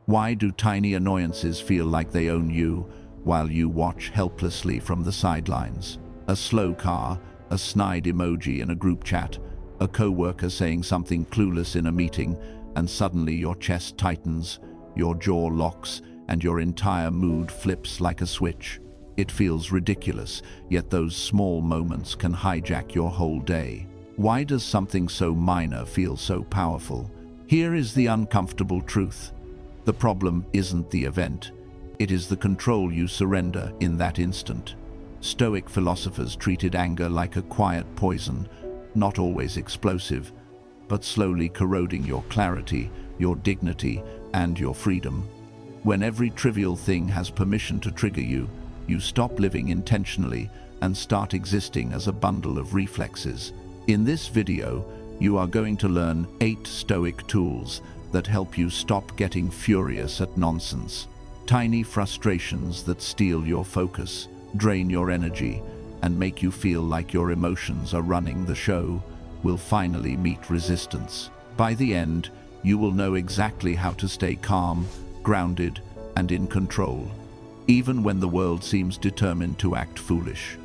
Why do tiny annoyances feel like they own you while you watch helplessly from the sidelines? A slow car, a snide emoji in a group chat, a coworker saying something clueless in a meeting, and suddenly your chest tightens, your jaw locks, and your entire mood flips like a switch. It feels ridiculous, yet those small moments can hijack your whole day. Why does something so minor feel so powerful? Here is the uncomfortable truth. The problem isn't the event. It is the control you surrender in that instant. Stoic philosophers treated anger like a quiet poison, not always explosive, but slowly corroding your clarity, your dignity, and your freedom. When every trivial thing has permission to trigger you, you stop living intentionally and start existing as a bundle of reflexes. In this video, you are going to learn 8 Stoic tools that help you stop getting furious at nonsense. Tiny frustrations that steal your focus, drain your energy, and make you feel like your emotions are running the show will finally meet resistance. By the end, you will know exactly how to stay calm, grounded, and in control, even when the world seems determined to act foolish.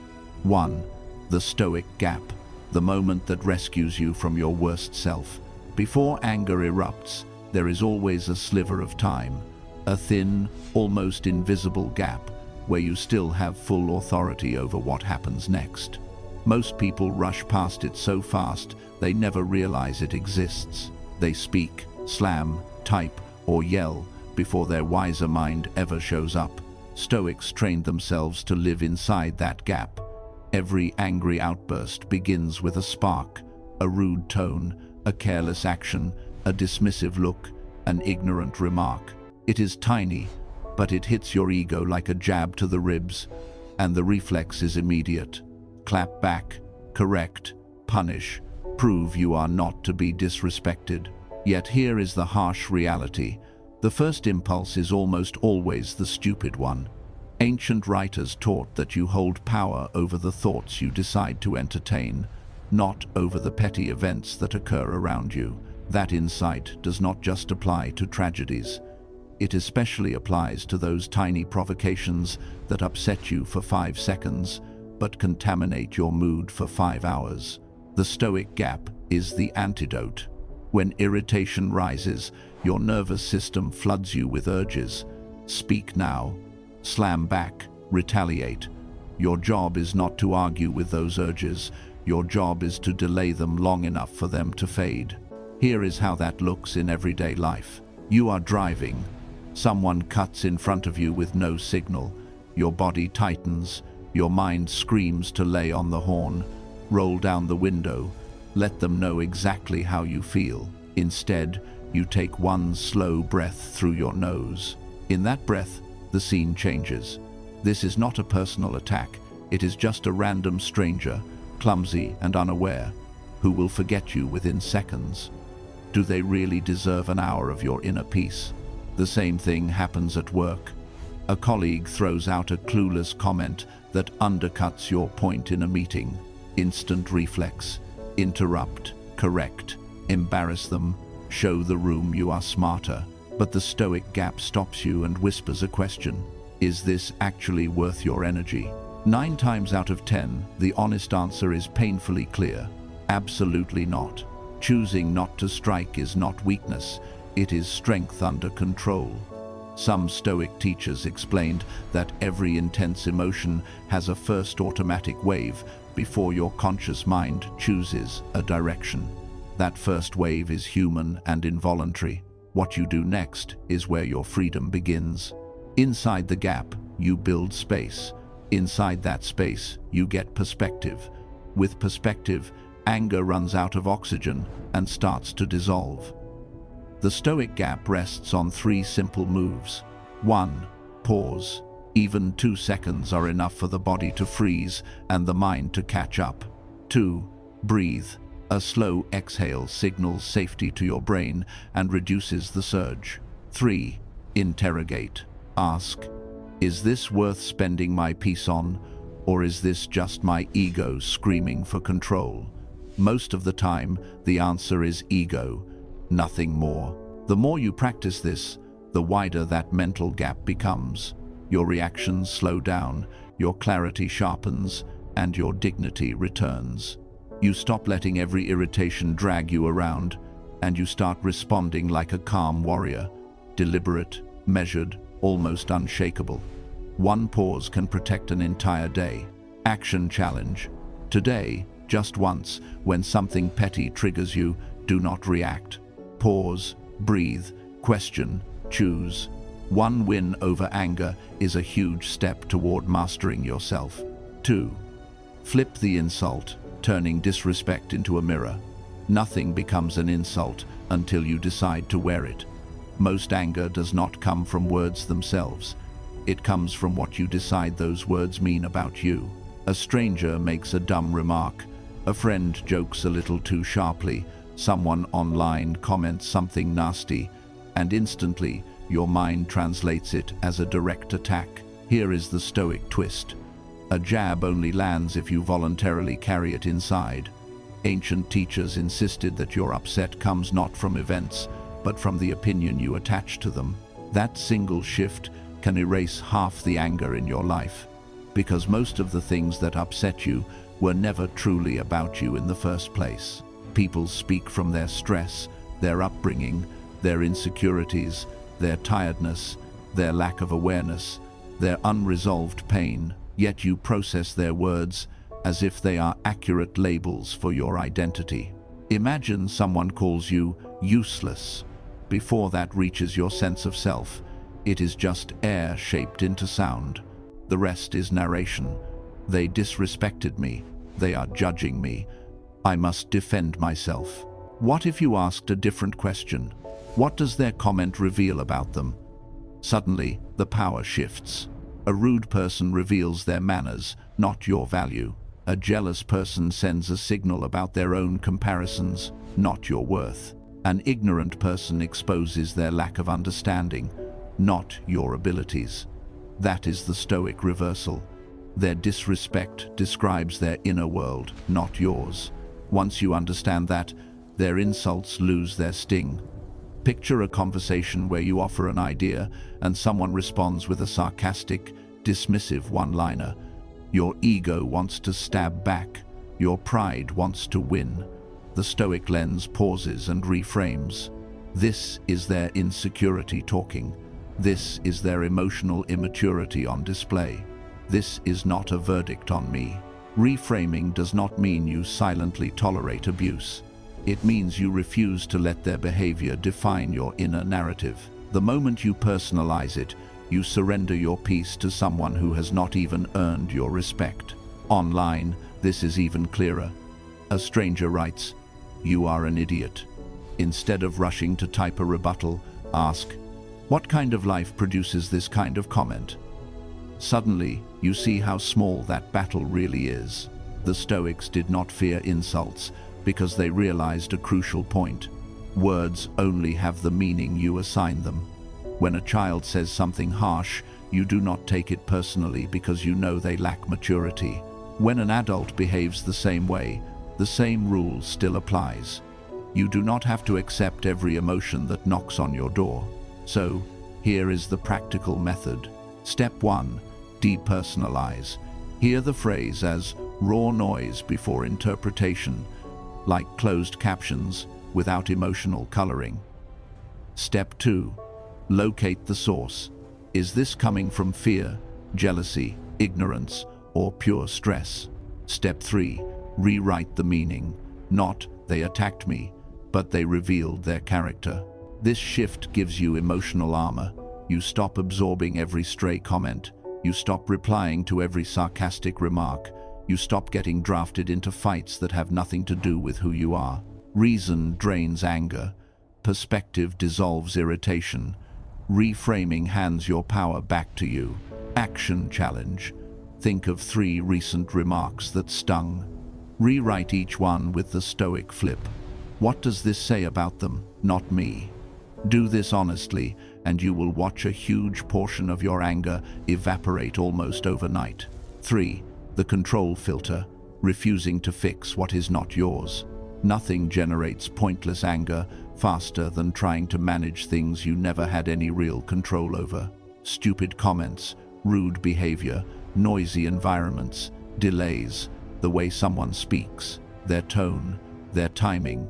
1. The Stoic gap, the moment that rescues you from your worst self. Before anger erupts, there is always a sliver of time, a thin, almost invisible gap where you still have full authority over what happens next. Most people rush past it so fast they never realize it exists. They speak, slam, type, or yell before their wiser mind ever shows up. Stoics trained themselves to live inside that gap. Every angry outburst begins with a spark, a rude tone, a careless action, a dismissive look, an ignorant remark. It is tiny, but it hits your ego like a jab to the ribs, and the reflex is immediate. Clap back, correct, punish, prove you are not to be disrespected. Yet here is the harsh reality. The first impulse is almost always the stupid one. Ancient writers taught that you hold power over the thoughts you decide to entertain, not over the petty events that occur around you. That insight does not just apply to tragedies. It especially applies to those tiny provocations that upset you for 5 seconds, but contaminate your mood for 5 hours. The Stoic gap is the antidote. When irritation rises, your nervous system floods you with urges. Speak now, slam back, retaliate. Your job is not to argue with those urges. Your job is to delay them long enough for them to fade. Here is how that looks in everyday life. You are driving. Someone cuts in front of you with no signal. Your body tightens. Your mind screams to lay on the horn. Roll down the window. Let them know exactly how you feel. Instead, you take one slow breath through your nose. In that breath, the scene changes. This is not a personal attack. It is just a random stranger, clumsy and unaware, who will forget you within seconds. Do they really deserve an hour of your inner peace? The same thing happens at work. A colleague throws out a clueless comment that undercuts your point in a meeting. Instant reflex. Interrupt, correct, embarrass them, show the room you are smarter. But the Stoic gap stops you and whispers a question. Is this actually worth your energy? 9 times out of 10, the honest answer is painfully clear. Absolutely not. Choosing not to strike is not weakness. It is strength under control. Some Stoic teachers explained that every intense emotion has a first automatic wave before your conscious mind chooses a direction. That first wave is human and involuntary. What you do next is where your freedom begins. Inside the gap, you build space. Inside that space, you get perspective. With perspective, anger runs out of oxygen and starts to dissolve. The Stoic gap rests on 3 simple moves. 1. Pause. Even 2 seconds are enough for the body to freeze and the mind to catch up. 2. Breathe. A slow exhale signals safety to your brain and reduces the surge. 3. Interrogate. Ask, is this worth spending my peace on, or is this just my ego screaming for control? Most of the time, the answer is ego, nothing more. The more you practice this, the wider that mental gap becomes. Your reactions slow down, your clarity sharpens, and your dignity returns. You stop letting every irritation drag you around, and you start responding like a calm warrior, deliberate, measured, almost unshakable. One pause can protect an entire day. Action challenge. Today, just once, when something petty triggers you, do not react. Pause, breathe, question, choose. One win over anger is a huge step toward mastering yourself. 2. Flip the insult, turning disrespect into a mirror. Nothing becomes an insult until you decide to wear it. Most anger does not come from words themselves. It comes from what you decide those words mean about you. A stranger makes a dumb remark. A friend jokes a little too sharply. Someone online comments something nasty, and instantly your mind translates it as a direct attack. Here is the Stoic twist. A jab only lands if you voluntarily carry it inside. Ancient teachers insisted that your upset comes not from events, but from the opinion you attach to them. That single shift can erase half the anger in your life, because most of the things that upset you were never truly about you in the first place. People speak from their stress, their upbringing, their insecurities, their tiredness, their lack of awareness, their unresolved pain, yet you process their words as if they are accurate labels for your identity. Imagine someone calls you useless. Before that reaches your sense of self, it is just air shaped into sound. The rest is narration. They disrespected me. They are judging me. I must defend myself. What if you asked a different question? What does their comment reveal about them? Suddenly, the power shifts. A rude person reveals their manners, not your value. A jealous person sends a signal about their own comparisons, not your worth. An ignorant person exposes their lack of understanding, not your abilities. That is the Stoic reversal. Their disrespect describes their inner world, not yours. Once you understand that, their insults lose their sting. Picture a conversation where you offer an idea and someone responds with a sarcastic, dismissive one-liner. Your ego wants to stab back. Your pride wants to win. The Stoic lens pauses and reframes. This is their insecurity talking. This is their emotional immaturity on display. This is not a verdict on me. Reframing does not mean you silently tolerate abuse. It means you refuse to let their behavior define your inner narrative. The moment you personalize it, you surrender your peace to someone who has not even earned your respect. Online, this is even clearer. A stranger writes, "You are an idiot." Instead of rushing to type a rebuttal, ask, "What kind of life produces this kind of comment?" Suddenly, you see how small that battle really is. The Stoics did not fear insults because they realized a crucial point. Words only have the meaning you assign them. When a child says something harsh, you do not take it personally because you know they lack maturity. When an adult behaves the same way, the same rule still applies. You do not have to accept every emotion that knocks on your door. So, here is the practical method. Step 1. Depersonalize. Hear the phrase as raw noise before interpretation, like closed captions without emotional coloring. Step 2. Locate the source. Is this coming from fear, jealousy, ignorance, or pure stress? Step 3. Rewrite the meaning. Not, "They attacked me," but "They revealed their character." This shift gives you emotional armor. You stop absorbing every stray comment. You stop replying to every sarcastic remark. You stop getting drafted into fights that have nothing to do with who you are. Reason drains anger. Perspective dissolves irritation. Reframing hands your power back to you. Action challenge. Think of 3 recent remarks that stung. Rewrite each one with the Stoic flip. What does this say about them, not me? Do this honestly, and you will watch a huge portion of your anger evaporate almost overnight. 3. The control filter, refusing to fix what is not yours. Nothing generates pointless anger faster than trying to manage things you never had any real control over. Stupid comments, rude behavior, noisy environments, delays, the way someone speaks, their tone, their timing.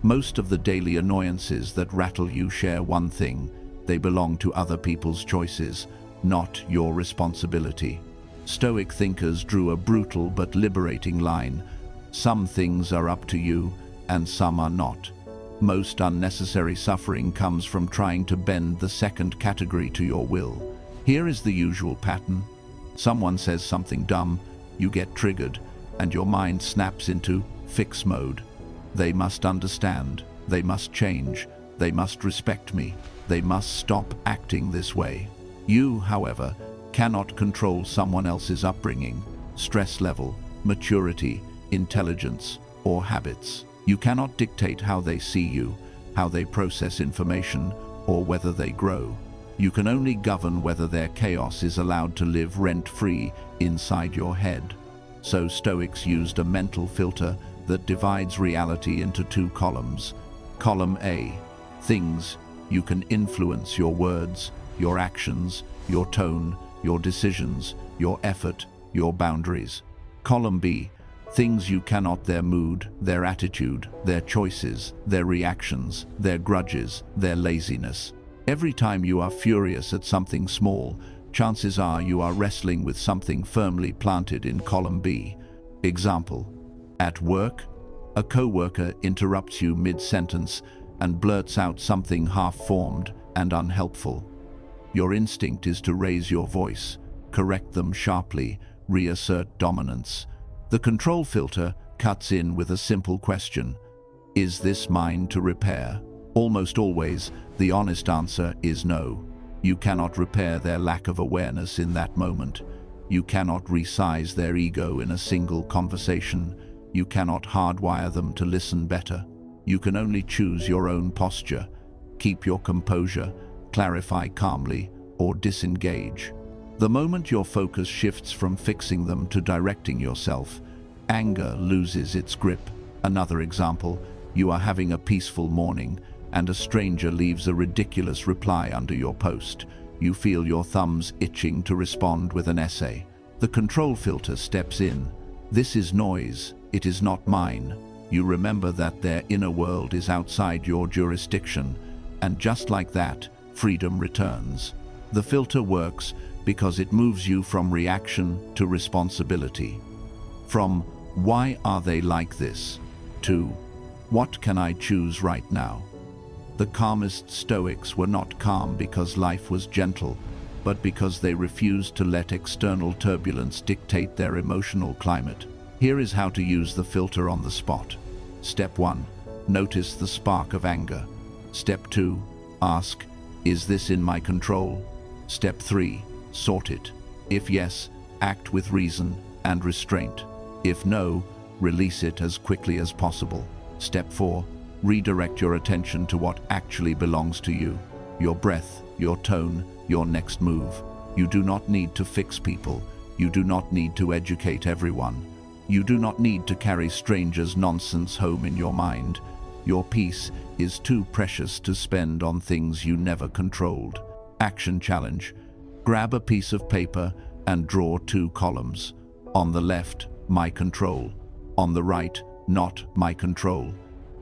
Most of the daily annoyances that rattle you share one thing: they belong to other people's choices, not your responsibility. Stoic thinkers drew a brutal but liberating line: some things are up to you, and some are not. Most unnecessary suffering comes from trying to bend the second category to your will. Here is the usual pattern. Someone says something dumb, you get triggered, and your mind snaps into fix mode. They must understand, they must change, they must respect me, they must stop acting this way. You, however, cannot control someone else's upbringing, stress level, maturity, intelligence, or habits. You cannot dictate how they see you, how they process information, or whether they grow. You can only govern whether their chaos is allowed to live rent-free inside your head. So Stoics used a mental filter that divides reality into two columns. Column A: things you can influence: your words, your actions, your tone, your decisions, your effort, your boundaries. Column B: things you cannot: their mood, their attitude, their choices, their reactions, their grudges, their laziness. Every time you are furious at something small, chances are you are wrestling with something firmly planted in column B. Example: at work, a coworker interrupts you mid-sentence and blurts out something half-formed and unhelpful. Your instinct is to raise your voice, correct them sharply, reassert dominance. The control filter cuts in with a simple question: is this mine to repair? Almost always, the honest answer is no. You cannot repair their lack of awareness in that moment. You cannot resize their ego in a single conversation. You cannot hardwire them to listen better. You can only choose your own posture. Keep your composure, clarify calmly, or disengage. The moment your focus shifts from fixing them to directing yourself, anger loses its grip. Another example: you are having a peaceful morning, and a stranger leaves a ridiculous reply under your post. You feel your thumbs itching to respond with an essay. The control filter steps in. This is noise, it is not mine. You remember that their inner world is outside your jurisdiction, and just like that, freedom returns. The filter works because it moves you from reaction to responsibility. From "why are they like this?" to "what can I choose right now?" The calmest Stoics were not calm because life was gentle, but because they refused to let external turbulence dictate their emotional climate. Here is how to use the filter on the spot. Step 1. Notice the spark of anger. Step 2. Ask, is this in my control? Step 3. Sort it. If yes, act with reason and restraint. If no, release it as quickly as possible. Step 4. Redirect your attention to what actually belongs to you. Your breath, your tone, your next move. You do not need to fix people. You do not need to educate everyone. You do not need to carry strangers' nonsense home in your mind. Your peace is too precious to spend on things you never controlled. Action challenge. Grab a piece of paper and draw 2 columns. On the left, my control. On the right, not my control.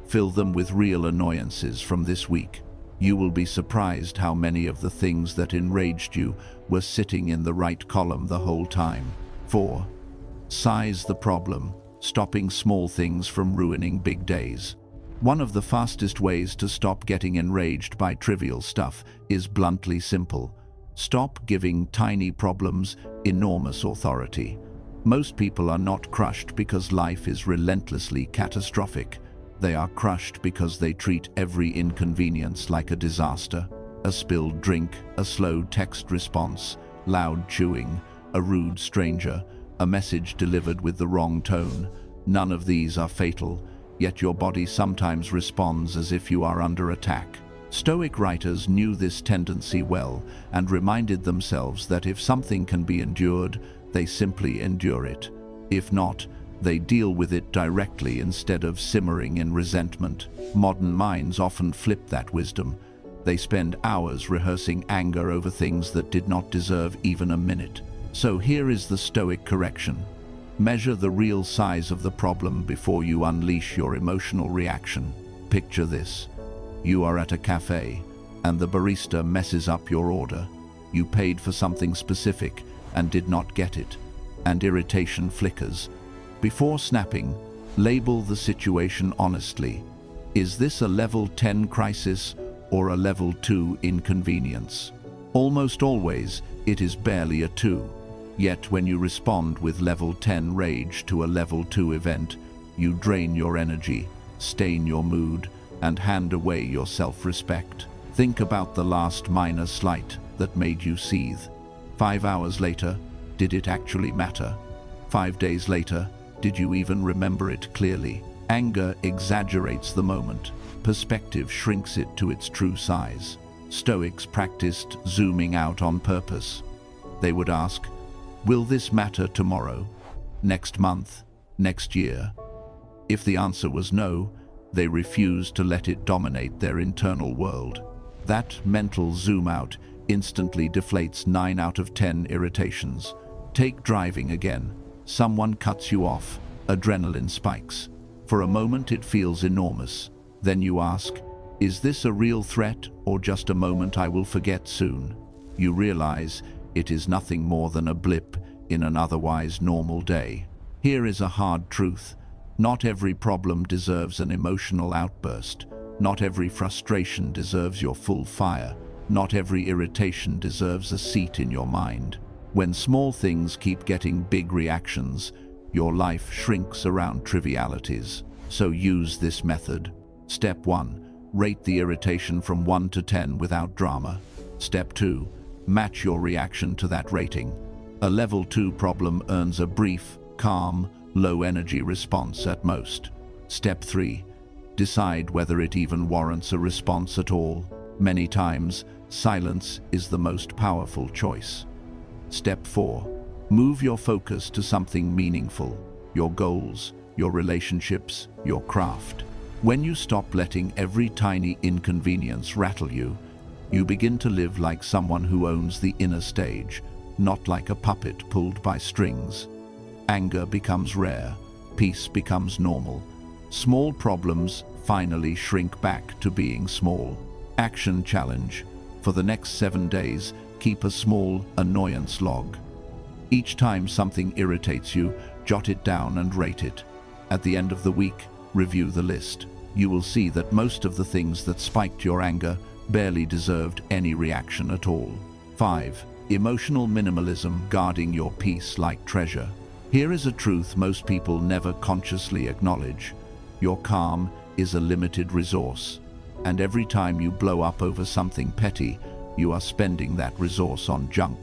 Fill them with real annoyances from this week. You will be surprised how many of the things that enraged you were sitting in the right column the whole time. 4. Size the problem, stopping small things from ruining big days. One of the fastest ways to stop getting enraged by trivial stuff is bluntly simple. Stop giving tiny problems enormous authority. Most people are not crushed because life is relentlessly catastrophic. They are crushed because they treat every inconvenience like a disaster. A spilled drink, a slow text response, loud chewing, a rude stranger, a message delivered with the wrong tone. None of these are fatal, yet your body sometimes responds as if you are under attack. Stoic writers knew this tendency well and reminded themselves that if something can be endured, they simply endure it. If not, They deal with it directly instead of simmering in resentment. Modern minds often flip that wisdom. They spend hours rehearsing anger over things that did not deserve even a minute. So here is the Stoic correction. Measure the real size of the problem before you unleash your emotional reaction. Picture this. You are at a cafe, and the barista messes up your order. You paid for something specific and did not get it, and irritation flickers. Before snapping, label the situation honestly. Is this a level 10 crisis or a level 2 inconvenience? Almost always, it is barely a 2. Yet when you respond with level 10 rage to a level 2 event, you drain your energy, stain your mood, and hand away your self-respect. Think about the last minor slight that made you seethe. 5 hours later, did it actually matter? 5 days later, did you even remember it clearly? Anger exaggerates the moment. Perspective shrinks it to its true size. Stoics practiced zooming out on purpose. They would ask, will this matter tomorrow, next month, next year? If the answer was no, they refused to let it dominate their internal world. That mental zoom out instantly deflates 9 out of 10 irritations. Take driving again. Someone cuts you off, adrenaline spikes. For a moment it feels enormous. Then you ask, is this a real threat or just a moment I will forget soon? You realize it is nothing more than a blip in an otherwise normal day. Here is a hard truth. Not every problem deserves an emotional outburst. Not every frustration deserves your full fire. Not every irritation deserves a seat in your mind. When small things keep getting big reactions, your life shrinks around trivialities. So use this method. Step 1. Rate the irritation from 1 to 10 without drama. Step 2. Match your reaction to that rating. A level 2 problem earns a brief, calm, low-energy response at most. Step 3. Decide whether it even warrants a response at all. Many times, silence is the most powerful choice. Step 4. Move your focus to something meaningful. Your goals, your relationships, your craft. When you stop letting every tiny inconvenience rattle you, you begin to live like someone who owns the inner stage, not like a puppet pulled by strings. Anger becomes rare, peace becomes normal. Small problems finally shrink back to being small. Action challenge. For the next 7 days, keep a small annoyance log. Each time something irritates you, jot it down and rate it. At the end of the week, review the list. You will see that most of the things that spiked your anger barely deserved any reaction at all. 5. Emotional minimalism, guarding your peace like treasure. Here is a truth most people never consciously acknowledge. Your calm is a limited resource, and every time you blow up over something petty, you are spending that resource on junk.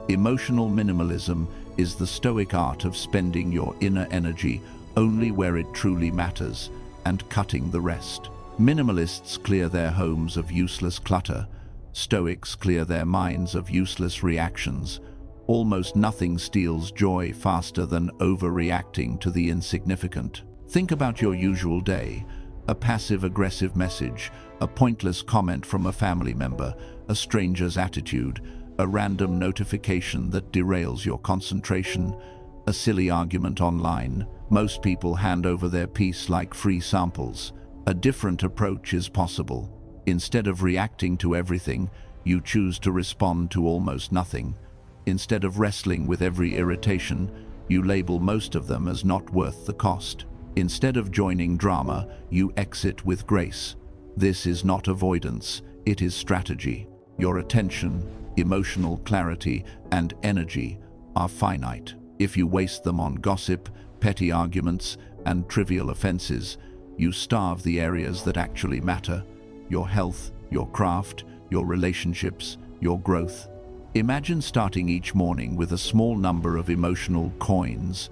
Emotional minimalism is the Stoic art of spending your inner energy only where it truly matters and cutting the rest. Minimalists clear their homes of useless clutter. Stoics clear their minds of useless reactions. Almost nothing steals joy faster than overreacting to the insignificant. Think about your usual day. A passive-aggressive message, a pointless comment from a family member, a stranger's attitude, a random notification that derails your concentration, a silly argument online. Most people hand over their peace like free samples. A different approach is possible. Instead of reacting to everything, you choose to respond to almost nothing. Instead of wrestling with every irritation, you label most of them as not worth the cost. Instead of joining drama, you exit with grace. This is not avoidance, it is strategy. Your attention, emotional clarity, and energy are finite. If you waste them on gossip, petty arguments, and trivial offenses, you starve the areas that actually matter: your health, your craft, your relationships, your growth. Imagine starting each morning with a small number of emotional coins.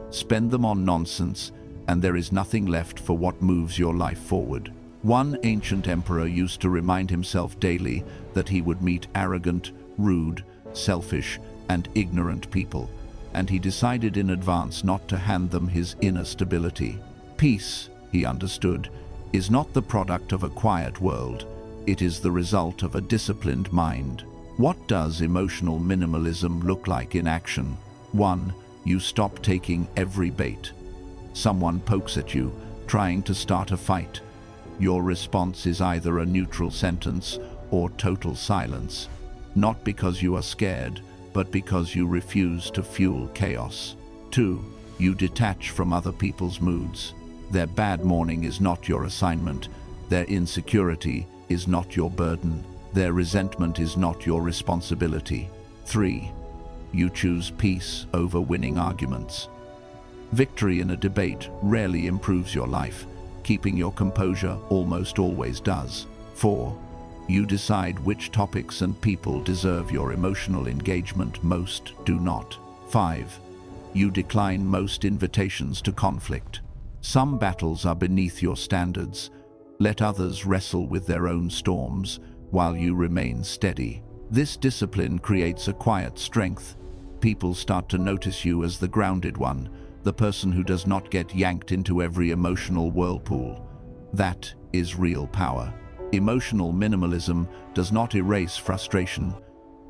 Spend them on nonsense, and there is nothing left for what moves your life forward. One ancient emperor used to remind himself daily that he would meet arrogant, rude, selfish, and ignorant people. and he decided in advance not to hand them his inner stability. Peace, he understood, is not the product of a quiet world. It is the result of a disciplined mind. What does emotional minimalism look like in action? 1. You stop taking every bait. Someone pokes at you, trying to start a fight. Your response is either a neutral sentence or total silence, not because you are scared, but because you refuse to fuel chaos. 2. You detach from other people's moods. Their bad morning is not your assignment. Their insecurity is not your burden. Their resentment is not your responsibility. 3. You choose peace over winning arguments. Victory in a debate rarely improves your life. Keeping your composure almost always does. 4. You decide which topics and people deserve your emotional engagement, most do not. 5. You decline most invitations to conflict. Some battles are beneath your standards. Let others wrestle with their own storms while you remain steady. This discipline creates a quiet strength. People start to notice you as the grounded one, the person who does not get yanked into every emotional whirlpool. That is real power. Emotional minimalism does not erase frustration,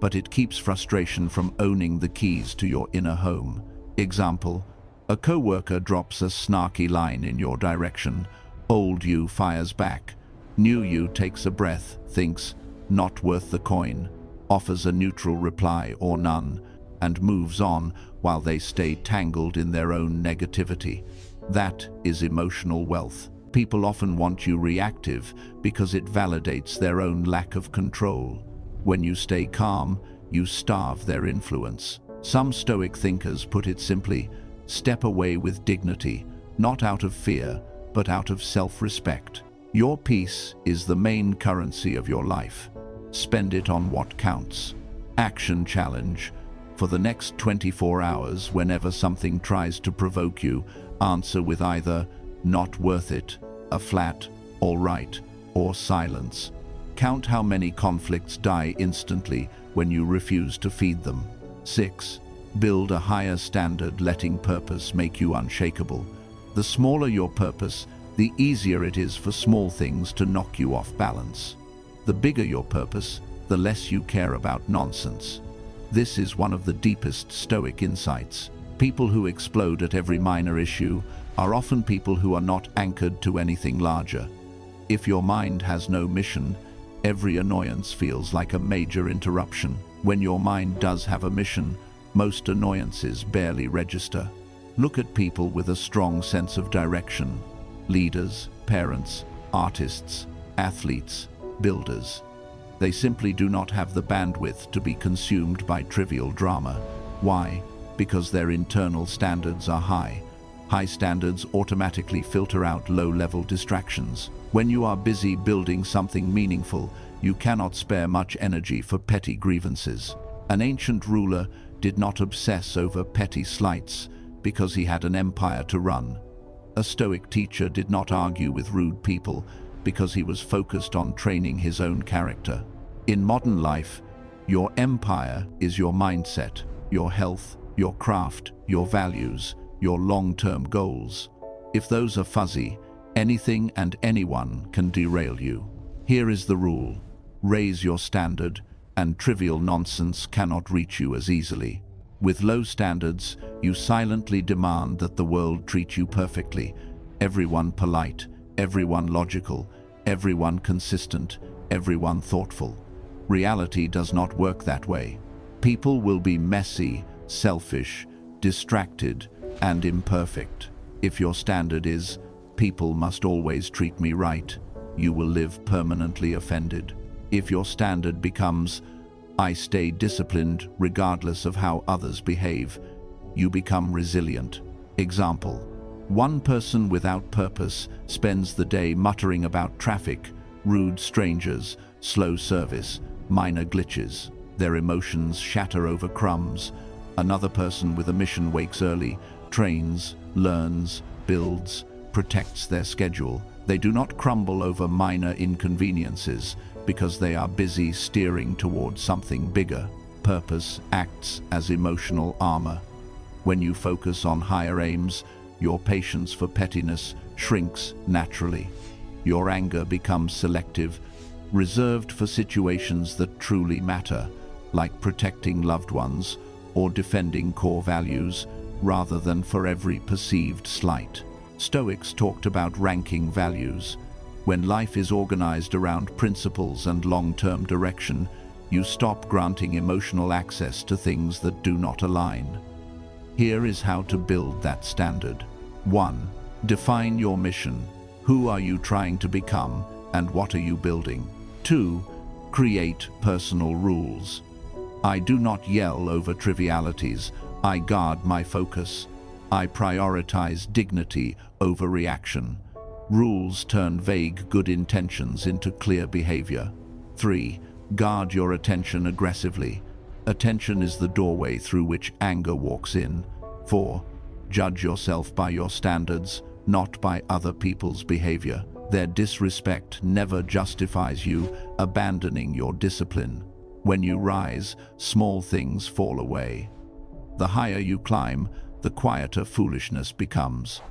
but it keeps frustration from owning the keys to your inner home. Example: a coworker drops a snarky line in your direction. Old you fires back. New you takes a breath, thinks, not worth the coin, offers a neutral reply or none, and moves on while they stay tangled in their own negativity. That is emotional wealth. People often want you reactive because it validates their own lack of control. When you stay calm, you starve their influence. Some Stoic thinkers put it simply: step away with dignity, not out of fear, but out of self-respect. Your peace is the main currency of your life. Spend it on what counts. Action challenge. For the next 24 hours, whenever something tries to provoke you, answer with either "not worth it," a flat "all right," or silence. Count how many conflicts die instantly when you refuse to feed them. 6. Build a higher standard, letting purpose make you unshakable. The smaller your purpose, the easier it is for small things to knock you off balance. The bigger your purpose, the less you care about nonsense. This is one of the deepest Stoic insights. People who explode at every minor issue are often people who are not anchored to anything larger. If your mind has no mission, every annoyance feels like a major interruption. When your mind does have a mission, most annoyances barely register. Look at people with a strong sense of direction. Leaders, parents, artists, athletes, builders. They simply do not have the bandwidth to be consumed by trivial drama. Why? Because their internal standards are high. High standards automatically filter out low-level distractions. When you are busy building something meaningful, you cannot spare much energy for petty grievances. An ancient ruler did not obsess over petty slights because he had an empire to run. A Stoic teacher did not argue with rude people because he was focused on training his own character. In modern life, your empire is your mindset, your health, your craft, your values, your long-term goals. If those are fuzzy, anything and anyone can derail you. Here is the rule: raise your standard, and trivial nonsense cannot reach you as easily. With low standards, you silently demand that the world treat you perfectly. Everyone polite, everyone logical, everyone consistent, everyone thoughtful. Reality does not work that way. People will be messy, selfish, distracted, and imperfect. If your standard is, "people must always treat me right," you will live permanently offended. If your standard becomes, "I stay disciplined regardless of how others behave," you become resilient. Example: one person without purpose spends the day muttering about traffic, rude strangers, slow service, minor glitches. Their emotions shatter over crumbs. Another person with a mission wakes early, trains, learns, builds, protects their schedule. They do not crumble over minor inconveniences because they are busy steering towards something bigger. Purpose acts as emotional armor. When you focus on higher aims, your patience for pettiness shrinks naturally. Your anger becomes selective, reserved for situations that truly matter, like protecting loved ones or defending core values, rather than for every perceived slight. Stoics talked about ranking values. When life is organized around principles and long-term direction, you stop granting emotional access to things that do not align. Here is how to build that standard. 1. Define your mission. Who are you trying to become, and what are you building? 2. Create personal rules. I do not yell over trivialities. I guard my focus. I prioritize dignity over reaction. Rules turn vague good intentions into clear behavior. 3. Guard your attention aggressively. Attention is the doorway through which anger walks in. 4. Judge yourself by your standards, not by other people's behavior. Their disrespect never justifies you abandoning your discipline. When you rise, small things fall away. The higher you climb, the quieter foolishness becomes.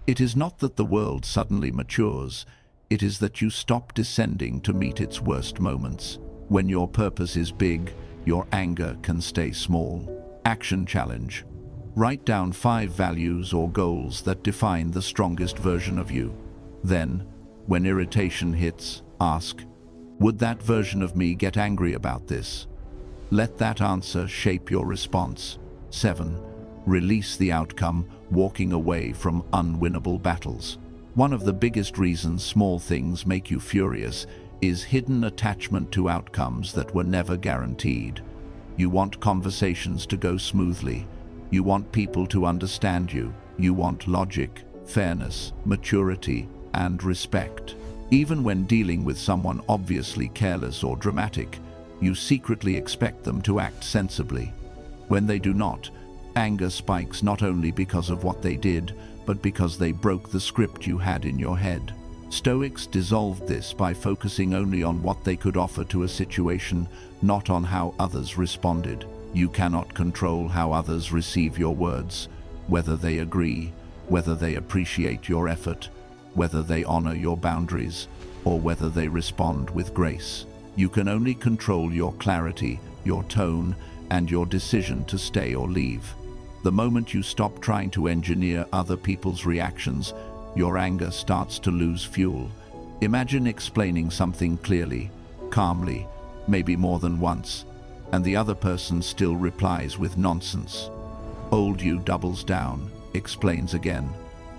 It is not that the world suddenly matures, it is that you stop descending to meet its worst moments. When your purpose is big, your anger can stay small. Action challenge. Write down 5 values or goals that define the strongest version of you. Then, when irritation hits, ask, would that version of me get angry about this? Let that answer shape your response. 7. Release the outcome, walking away from unwinnable battles. One of the biggest reasons small things make you furious is hidden attachment to outcomes that were never guaranteed. You want conversations to go smoothly. You want people to understand you. You want logic, fairness, maturity, and respect. Even when dealing with someone obviously careless or dramatic, you secretly expect them to act sensibly. When they do not, anger spikes not only because of what they did, but because they broke the script you had in your head. Stoics dissolved this by focusing only on what they could offer to a situation, not on how others responded. You cannot control how others receive your words, whether they agree, whether they appreciate your effort, whether they honor your boundaries, or whether they respond with grace. You can only control your clarity, your tone, and your decision to stay or leave. The moment you stop trying to engineer other people's reactions, your anger starts to lose fuel. Imagine explaining something clearly, calmly, maybe more than once, and the other person still replies with nonsense. Old you doubles down, explains again,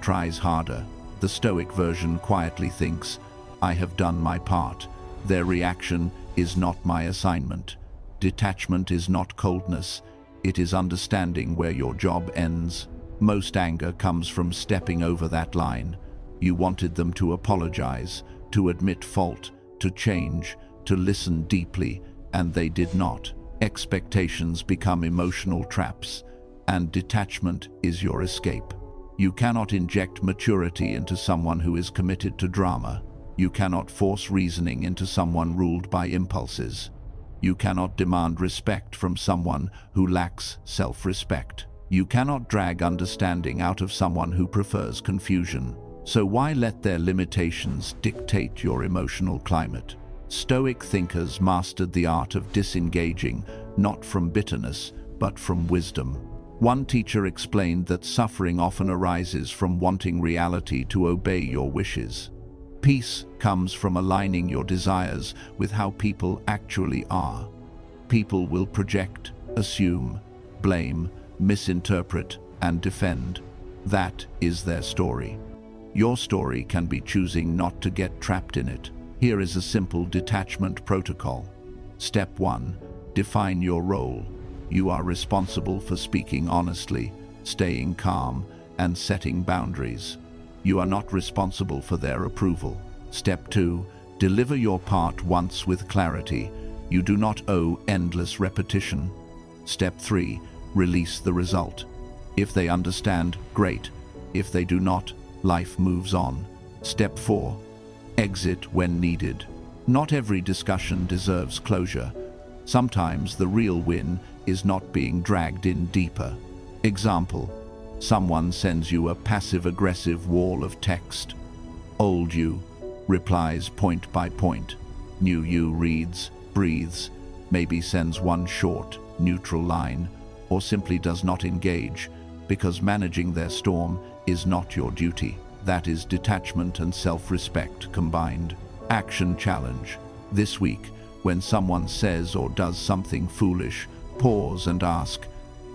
tries harder. The Stoic version quietly thinks, I have done my part. Their reaction is not my assignment. Detachment is not coldness. It is understanding where your job ends. Most anger comes from stepping over that line. You wanted them to apologize, to admit fault, to change, to listen deeply, and they did not. Expectations become emotional traps, and detachment is your escape. You cannot inject maturity into someone who is committed to drama. You cannot force reasoning into someone ruled by impulses. You cannot demand respect from someone who lacks self-respect. You cannot drag understanding out of someone who prefers confusion. So why let their limitations dictate your emotional climate? Stoic thinkers mastered the art of disengaging, not from bitterness, but from wisdom. One teacher explained that suffering often arises from wanting reality to obey your wishes. Peace comes from aligning your desires with how people actually are. People will project, assume, blame, misinterpret, and defend. That is their story. Your story can be choosing not to get trapped in it. Here is a simple detachment protocol. Step 1. Define your role. You are responsible for speaking honestly, staying calm, and setting boundaries. You are not responsible for their approval. Step 2. Deliver your part once with clarity. You do not owe endless repetition. Step 3. Release the result. If they understand, great. If they do not, life moves on. Step 4. Exit when needed. Not every discussion deserves closure. Sometimes the real win is not being dragged in deeper. Example: someone sends you a passive-aggressive wall of text. Old you replies point by point. New you reads, breathes, maybe sends one short, neutral line, or simply does not engage, because managing their storm is not your duty. That is detachment and self-respect combined. Action challenge. This week, when someone says or does something foolish, pause and ask,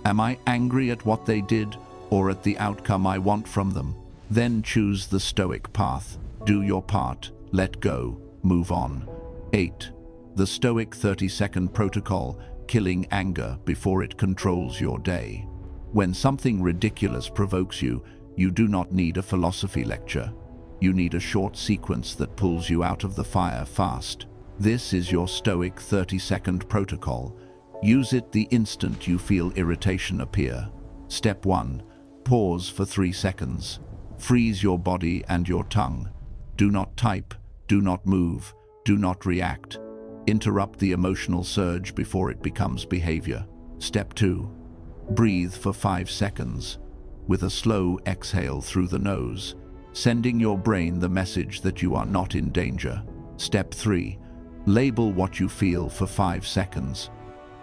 am I angry at what they did or at the outcome I want from them? Then choose the Stoic path. Do your part, let go, move on. 8. The Stoic 30-second protocol, killing anger before it controls your day. When something ridiculous provokes you, you do not need a philosophy lecture. You need a short sequence that pulls you out of the fire fast. This is your Stoic 30-second protocol. Use it the instant you feel irritation appear. Step 1. Pause for 3 seconds. Freeze your body and your tongue. Do not type, do not move, do not react. Interrupt the emotional surge before it becomes behavior. Step 2. Breathe for 5 seconds, with a slow exhale through the nose, sending your brain the message that you are not in danger. Step 3. Label what you feel for 5 seconds.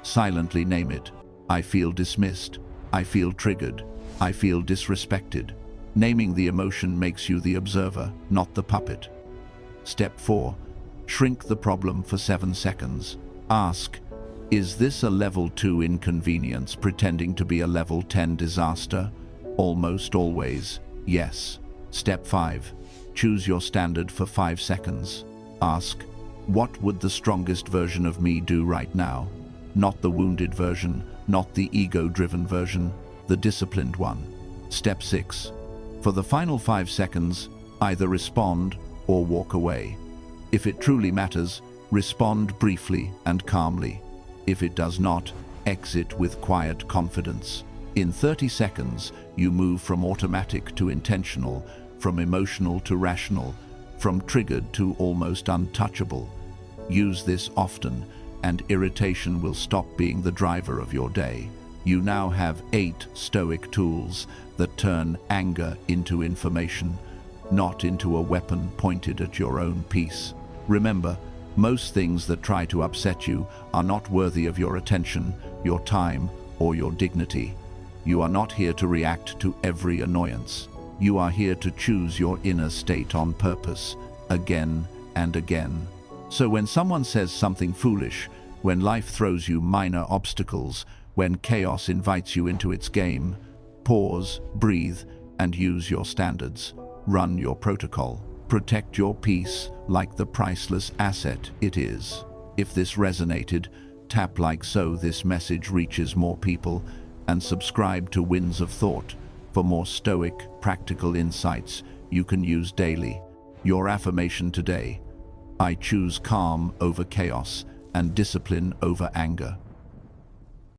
Silently name it. I feel dismissed. I feel triggered. I feel disrespected. Naming the emotion makes you the observer, not the puppet. Step 4. Shrink the problem for 7 seconds. Ask, is this a level 2 inconvenience pretending to be a level 10 disaster? Almost always, yes. Step 5. Choose your standard for 5 seconds. Ask, what would the strongest version of me do right now? Not the wounded version, not the ego-driven version, the disciplined one. Step 6. For the final 5 seconds, either respond or walk away. If it truly matters, respond briefly and calmly. If it does not, exit with quiet confidence. In 30 seconds, you move from automatic to intentional, from emotional to rational, from triggered to almost untouchable. Use this often, and irritation will stop being the driver of your day. You now have 8 Stoic tools that turn anger into information, not into a weapon pointed at your own peace. Remember, most things that try to upset you are not worthy of your attention, your time, or your dignity. You are not here to react to every annoyance. You are here to choose your inner state on purpose, again and again. So when someone says something foolish, when life throws you minor obstacles, when chaos invites you into its game, pause, breathe, and use your standards. Run your protocol. Protect your peace like the priceless asset it is. If this resonated, tap like so this message reaches more people, and subscribe to Winds of Thought for more Stoic, practical insights you can use daily. Your affirmation today: I choose calm over chaos and discipline over anger.